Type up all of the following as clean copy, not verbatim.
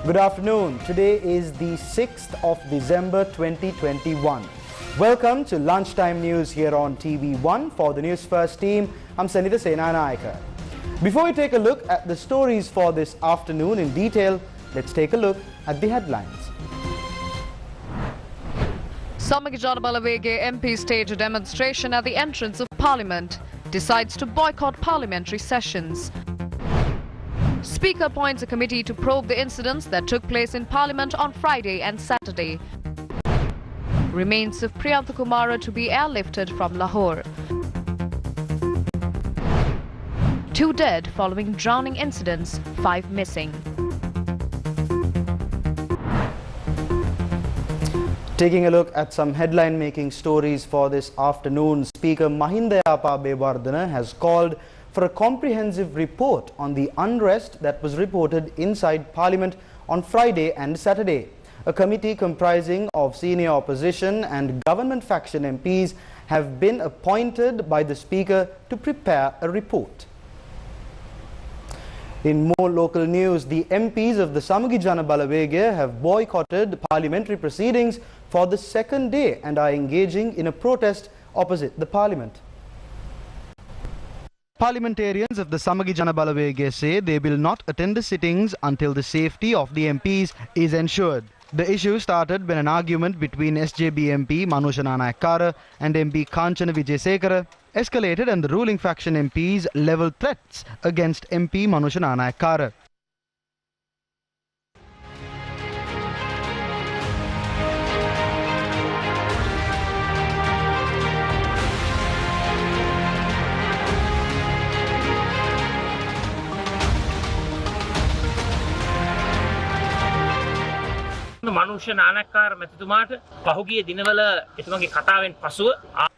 Good afternoon. Today is the 6th of December 2021. Welcome to Lunchtime News here on TV1. For the News First team, I'm Sanita Senanayaka. Before we take a look at the stories for this afternoon in detail, let's take a look at the headlines. Samagi Janabalawege MP staged a demonstration at the entrance of Parliament. Decides to boycott parliamentary sessions. Speaker appoints a committee to probe the incidents that took place in Parliament on Friday and Saturday. Remains of Priyantha Kumara to be airlifted from Lahore. 2 dead following drowning incidents, 5 missing. Taking a look at some headline-making stories for this afternoon, Speaker Mahinda Abeyewardene has called for a comprehensive report on the unrest that was reported inside Parliament on Friday and Saturday. A committee comprising of senior opposition and government faction MPs have been appointed by the Speaker to prepare a report. In more local news, the MPs of the Samagi Janabalawege have boycotted parliamentary proceedings for the second day and are engaging in a protest opposite the Parliament. Parliamentarians of the Samagi Janabalawege say they will not attend the sittings until the safety of the MPs is ensured. The issue started when an argument between SJB MP Manusha Nanayakkara and MP Kanchana Wijesekara escalated and the ruling faction MPs levelled threats against MP Manusha Nanayakkara.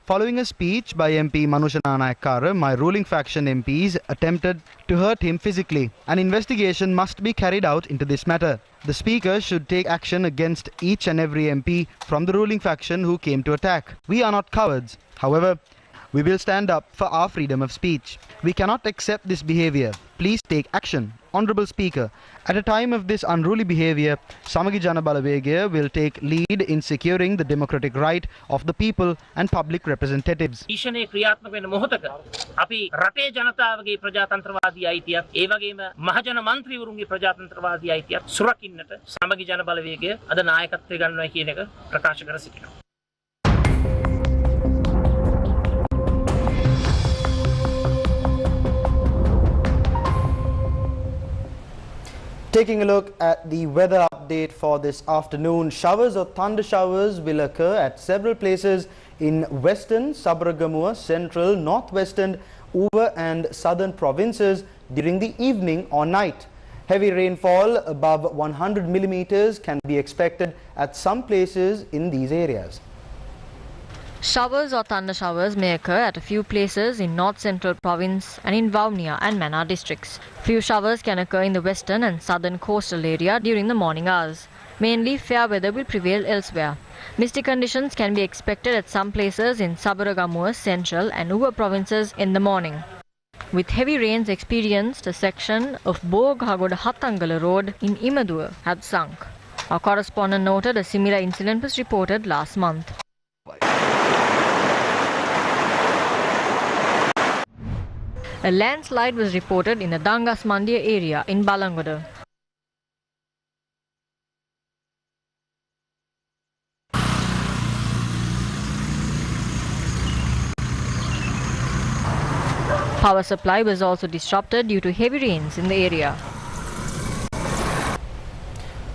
Following a speech by MP Manusha Nanayakkara, my ruling faction MPs attempted to hurt him physically. An investigation must be carried out into this matter. The Speaker should take action against each and every MP from the ruling faction who came to attack. We are not cowards. However, we will stand up for our freedom of speech. We cannot accept this behaviour. Please take action. Honourable Speaker, at a time of this unruly behaviour, Samagi Janabalawege will take lead in securing the democratic right of the people and public representatives. Taking a look at the weather update for this afternoon, showers or thunder showers will occur at several places in western, Sabaragamuwa, central, northwestern, Uva and southern provinces during the evening or night. Heavy rainfall above 100 millimeters can be expected at some places in these areas. Showers or thunder showers may occur at a few places in North Central Province and in Vavuniya and Mannar districts. Few showers can occur in the western and southern coastal area during the morning hours. Mainly fair weather will prevail elsewhere. Misty conditions can be expected at some places in Sabaragamuwa, Central and Uva provinces in the morning. With heavy rains experienced, a section of Bogagoda Hattangala Road in Imaduwa had sunk. Our correspondent noted a similar incident was reported last month. A landslide was reported in the Dangas Mandia area in Balangoda. Power supply was also disrupted due to heavy rains in the area.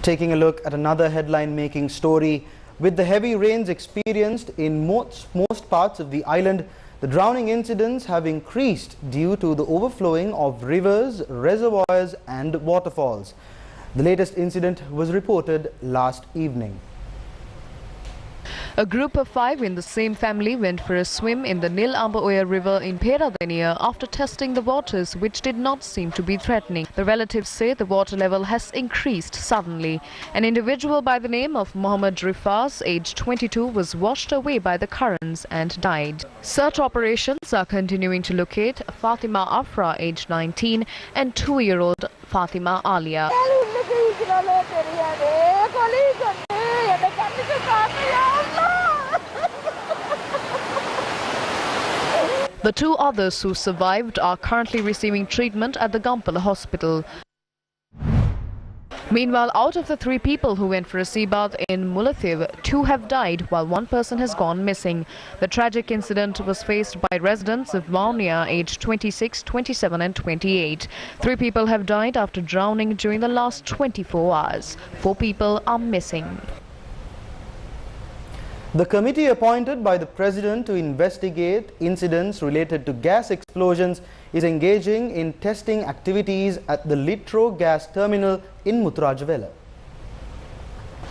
Taking a look at another headline-making story, with the heavy rains experienced in most parts of the island, the drowning incidents have increased due to the overflowing of rivers, reservoirs and waterfalls. The latest incident was reported last evening. A group of 5 in the same family went for a swim in the Nil Ambaoya River in Peradeniya after testing the waters, which did not seem to be threatening. The relatives say the water level has increased suddenly. An individual by the name of Muhammad Rifaz, aged 22, was washed away by the currents and died. Search operations are continuing to locate Fatima Afra, aged 19, and 2-year-old Fatima Alia. The 2 others who survived are currently receiving treatment at the Gampala hospital. Meanwhile, out of the 3 people who went for a sea bath in Mullaitivu, 2 have died while 1 person has gone missing. The tragic incident was faced by residents of Vaunia aged 26, 27 and 28. 3 people have died after drowning during the last 24 hours. 4 people are missing. The committee appointed by the President to investigate incidents related to gas explosions is engaging in testing activities at the Litro gas terminal in Muturajavela.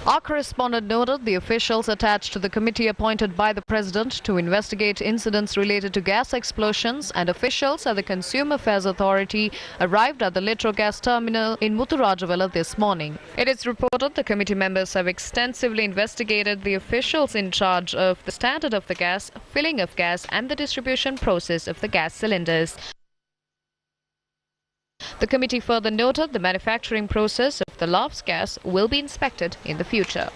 Our correspondent noted the officials attached to the committee appointed by the President to investigate incidents related to gas explosions and officials at the Consumer Affairs Authority arrived at the Litro gas terminal in Muturajavela this morning. It is reported the committee members have extensively investigated the officials in charge of the standard of the gas, filling of gas and the distribution process of the gas cylinders. The committee further noted the manufacturing process of the LAVS gas will be inspected in the future.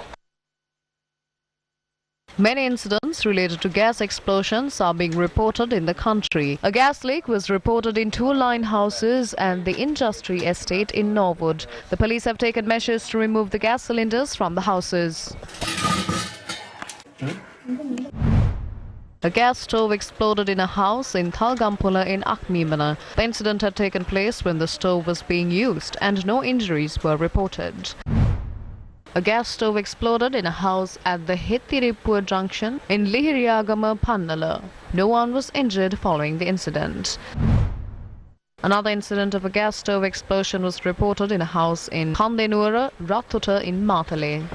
Many incidents related to gas explosions are being reported in the country. A gas leak was reported in 2 line houses and the industry estate in Norwood. The police have taken measures to remove the gas cylinders from the houses. A gas stove exploded in a house in Thalgampula in Akmimana. The incident had taken place when the stove was being used and no injuries were reported. A gas stove exploded in a house at the Hittiripur junction in Lihiriagama, Pannala. No one was injured following the incident. Another incident of a gas stove explosion was reported in a house in Kandenura, Rattuta in Matale.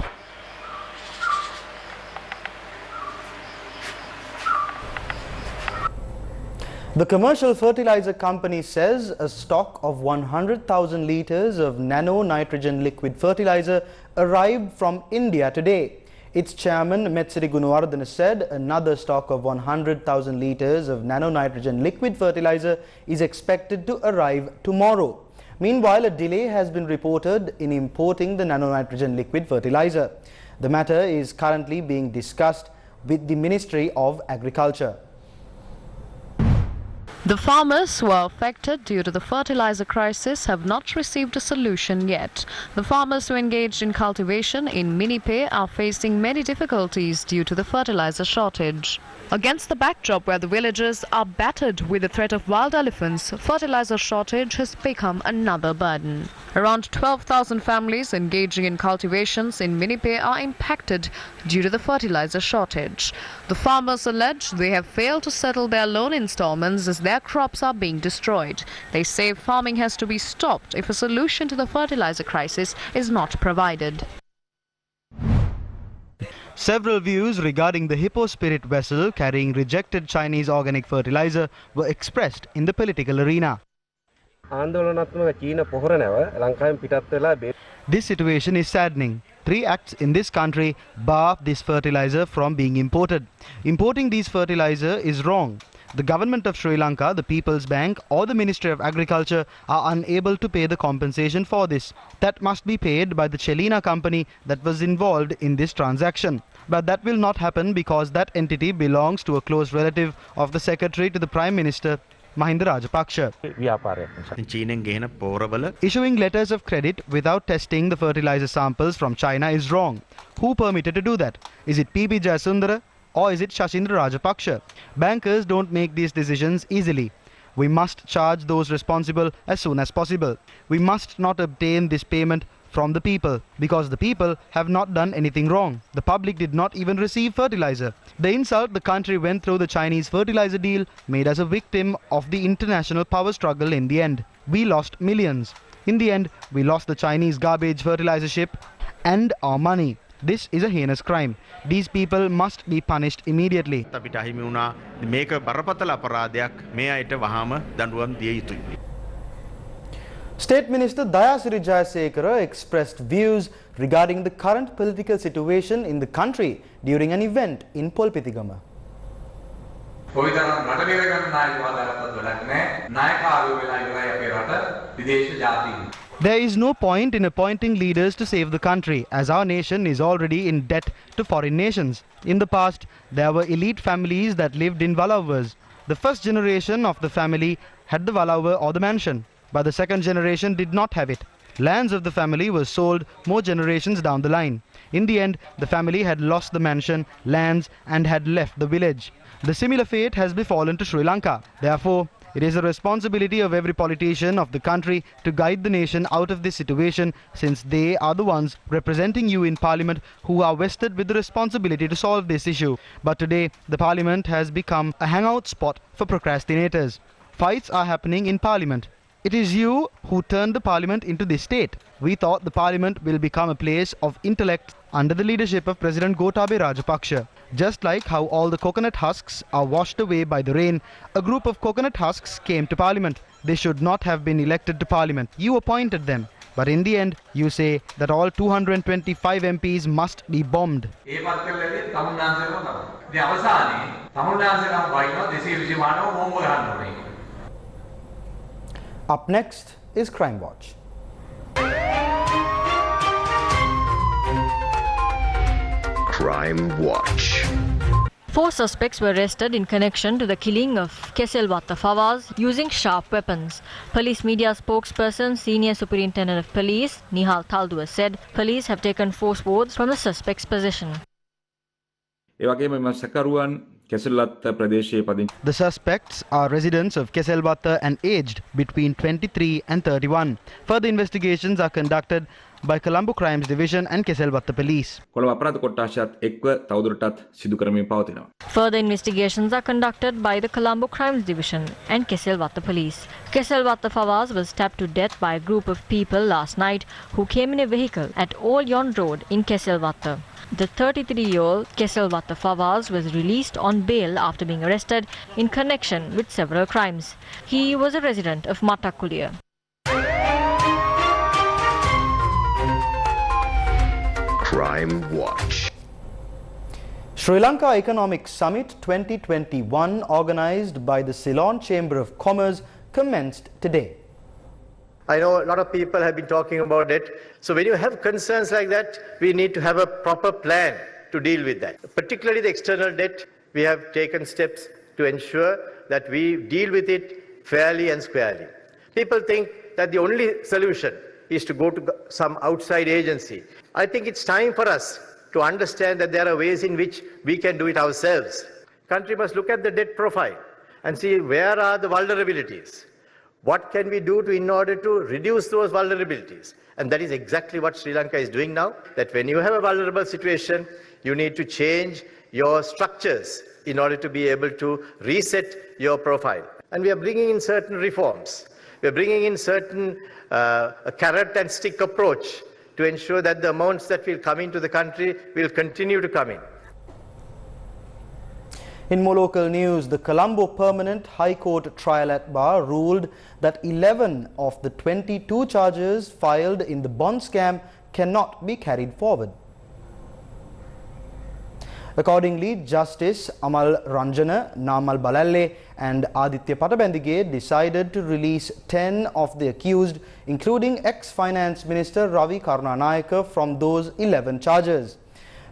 The commercial fertilizer company says a stock of 100,000 litres of nano-nitrogen liquid fertilizer arrived from India today. Its chairman, Metsiri Gunawardena, said another stock of 100,000 litres of nano-nitrogen liquid fertilizer is expected to arrive tomorrow. Meanwhile, a delay has been reported in importing the nano-nitrogen liquid fertilizer. The matter is currently being discussed with the Ministry of Agriculture. The farmers who are affected due to the fertilizer crisis have not received a solution yet. The farmers who engaged in cultivation in Minipe are facing many difficulties due to the fertilizer shortage. Against the backdrop where the villagers are battered with the threat of wild elephants, fertilizer shortage has become another burden. Around 12,000 families engaging in cultivations in Minipe are impacted due to the fertilizer shortage. The farmers allege they have failed to settle their loan installments as their crops are being destroyed. They say farming has to be stopped if a solution to the fertilizer crisis is not provided. Several views regarding the Hippo Spirit vessel carrying rejected Chinese organic fertilizer were expressed in the political arena. This situation is saddening. 3 acts in this country bar this fertilizer from being imported. Importing these fertilizer is wrong. The government of Sri Lanka, the People's Bank or the Ministry of Agriculture are unable to pay the compensation for this. That must be paid by the Chelina company that was involved in this transaction. But that will not happen because that entity belongs to a close relative of the Secretary to the Prime Minister, Mahinda Rajapaksa. Issuing letters of credit without testing the fertilizer samples from China is wrong. Who permitted to do that? Is it P.B. Jayasundara or is it Shashindra Rajapaksa? Bankers don't make these decisions easily. We must charge those responsible as soon as possible. We must not obtain this payment from the people because the people have not done anything wrong. The public did not even receive fertilizer. The insult the country went through the Chinese fertilizer deal made us a victim of the international power struggle in the end. We lost millions. In the end, we lost the Chinese garbage fertilizer ship and our money. This is a heinous crime. These people must be punished immediately. State Minister Dayasiri Jayasekara expressed views regarding the current political situation in the country during an event in Polpithigama. There is no point in appointing leaders to save the country, as our nation is already in debt to foreign nations. In the past, there were elite families that lived in Valavas. The first generation of the family had the Valauer or the mansion, but the second generation did not have it. Lands of the family were sold more generations down the line. In the end, the family had lost the mansion, lands, and had left the village. The similar fate has befallen to Sri Lanka. Therefore, it is the responsibility of every politician of the country to guide the nation out of this situation, since they are the ones representing you in Parliament who are vested with the responsibility to solve this issue. But today, the Parliament has become a hangout spot for procrastinators. Fights are happening in Parliament. It is you who turned the Parliament into this state. We thought the Parliament will become a place of intellect under the leadership of President Gotabaya Rajapaksa. Just like how all the coconut husks are washed away by the rain, a group of coconut husks came to Parliament. They should not have been elected to Parliament. You appointed them. But in the end, you say that all 225 MPs must be bombed. Up next is Crime Watch. Crime Watch. 4 suspects were arrested in connection to the killing of Keselwatta Fawaz using sharp weapons. Police media spokesperson, Senior Superintendent of Police, Nihal Talduwa said police have taken 4 swords from the suspect's possession. The suspects are residents of Keselwatta and aged between 23 and 31. Further investigations are conducted by Colombo Crimes Division and Keselwatta Police. Further investigations are conducted by the Colombo Crimes Division and Keselwatta Police. Keselwatta Fawaz was stabbed to death by a group of people last night who came in a vehicle at Old Yon Road in Keselwatta. The 33-year-old Keselwatta Fawaz was released on bail after being arrested in connection with several crimes. He was a resident of Matakulia. Crime Watch. Sri Lanka Economic Summit 2021, organized by the Ceylon Chamber of Commerce, commenced today. I know a lot of people have been talking about it. So when you have concerns like that, we need to have a proper plan to deal with that. Particularly the external debt, we have taken steps to ensure that we deal with it fairly and squarely. People think that the only solution is to go to some outside agency. I think it's time for us to understand that there are ways in which we can do it ourselves. Country must look at the debt profile and see where are the vulnerabilities. What can we do in order to reduce those vulnerabilities? And that is exactly what Sri Lanka is doing now, that when you have a vulnerable situation, you need to change your structures in order to be able to reset your profile. And we are bringing in certain reforms. We are bringing in certain a carrot and stick approach to ensure that the amounts that will come into the country will continue to come in. In more local news, the Colombo Permanent High Court Trial at Bar ruled that 11 of the 22 charges filed in the bond scam cannot be carried forward. Accordingly, Justice Amal Ranjana, Namal Balalle and Aditya Patabendige decided to release 10 of the accused, including ex-Finance Minister Ravi Karunanayake, from those 11 charges.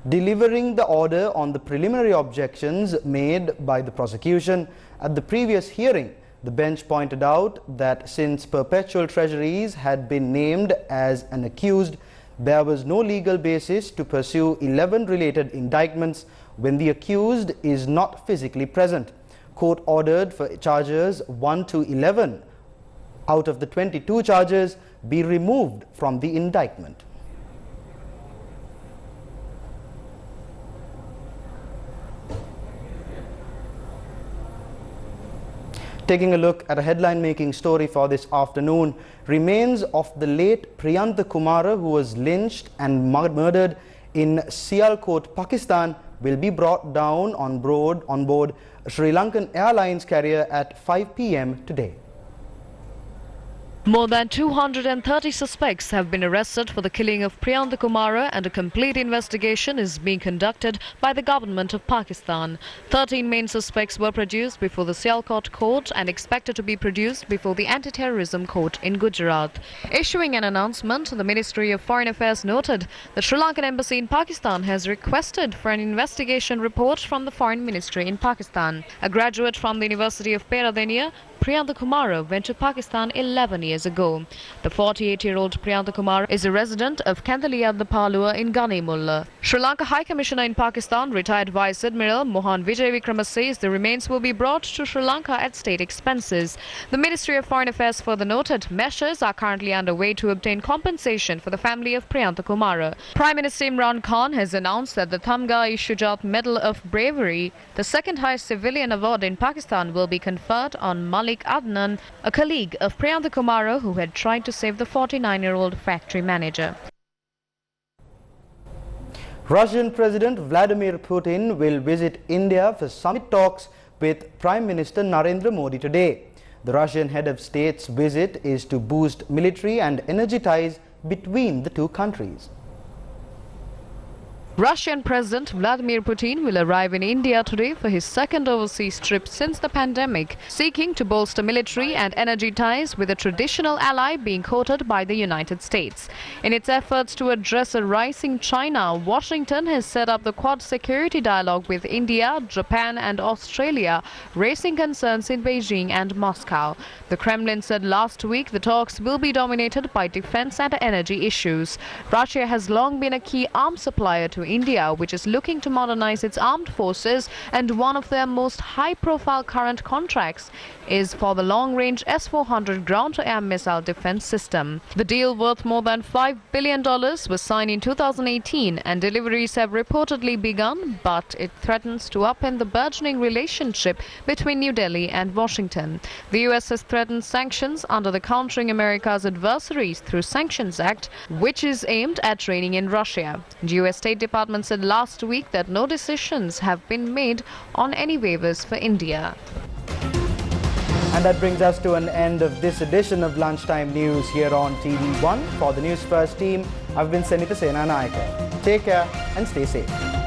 Delivering the order on the preliminary objections made by the prosecution at the previous hearing, the bench pointed out that since Perpetual Treasuries had been named as an accused, there was no legal basis to pursue 11 related indictments when the accused is not physically present. Court ordered for charges 1 to 11 out of the 22 charges be removed from the indictment. Taking a look at a headline-making story for this afternoon, remains of the late Priyantha Kumara, who was lynched and murdered in Sialkot, Pakistan, will be brought down on board a Sri Lankan Airlines carrier at 5 p.m. today. More than 230 suspects have been arrested for the killing of Priyantha Kumara, and a complete investigation is being conducted by the government of Pakistan. 13 main suspects were produced before the Sialkot court and expected to be produced before the anti-terrorism court in Gujarat. Issuing an announcement, the Ministry of Foreign Affairs noted the Sri Lankan embassy in Pakistan has requested for an investigation report from the Foreign Ministry in Pakistan. A graduate from the University of Peradeniya, Priyantha Kumara went to Pakistan 11 years ago. The 48-year-old Priyantha Kumara is a resident of Kandhaliyadapalua in Ganemulla. Sri Lanka High Commissioner in Pakistan, retired Vice Admiral Mohan Vijay Vikrama, says the remains will be brought to Sri Lanka at state expenses. The Ministry of Foreign Affairs further noted measures are currently underway to obtain compensation for the family of Priyantha Kumara. Prime Minister Imran Khan has announced that the Tamga-e-Shujat Medal of Bravery, the second highest civilian award in Pakistan, will be conferred on Malik Adnan, a colleague of Priyantha Kumara who had tried to save the 49-year-old factory manager. Russian President Vladimir Putin will visit India for summit talks with Prime Minister Narendra Modi today. The Russian head of state's visit is to boost military and energy ties between the two countries. Russian President Vladimir Putin will arrive in India today for his second overseas trip since the pandemic, seeking to bolster military and energy ties with a traditional ally being courted by the United States. In its efforts to address a rising China, Washington has set up the Quad security dialogue with India, Japan and Australia, raising concerns in Beijing and Moscow. The Kremlin said last week the talks will be dominated by defense and energy issues. Russia has long been a key arms supplier to India, which is looking to modernize its armed forces, and one of their most high-profile current contracts is for the long-range S-400 ground-to-air missile defense system. The deal, worth more than $5 billion, was signed in 2018 and deliveries have reportedly begun, but it threatens to upend the burgeoning relationship between New Delhi and Washington. The US has threatened sanctions under the Countering America's Adversaries Through Sanctions Act, which is aimed at training in Russia. The US State Department said last week that no decisions have been made on any waivers for India. And that brings us to an end of this edition of Lunchtime News here on TV1. For the News First team, I've been Senita Senanayake. Take care and stay safe.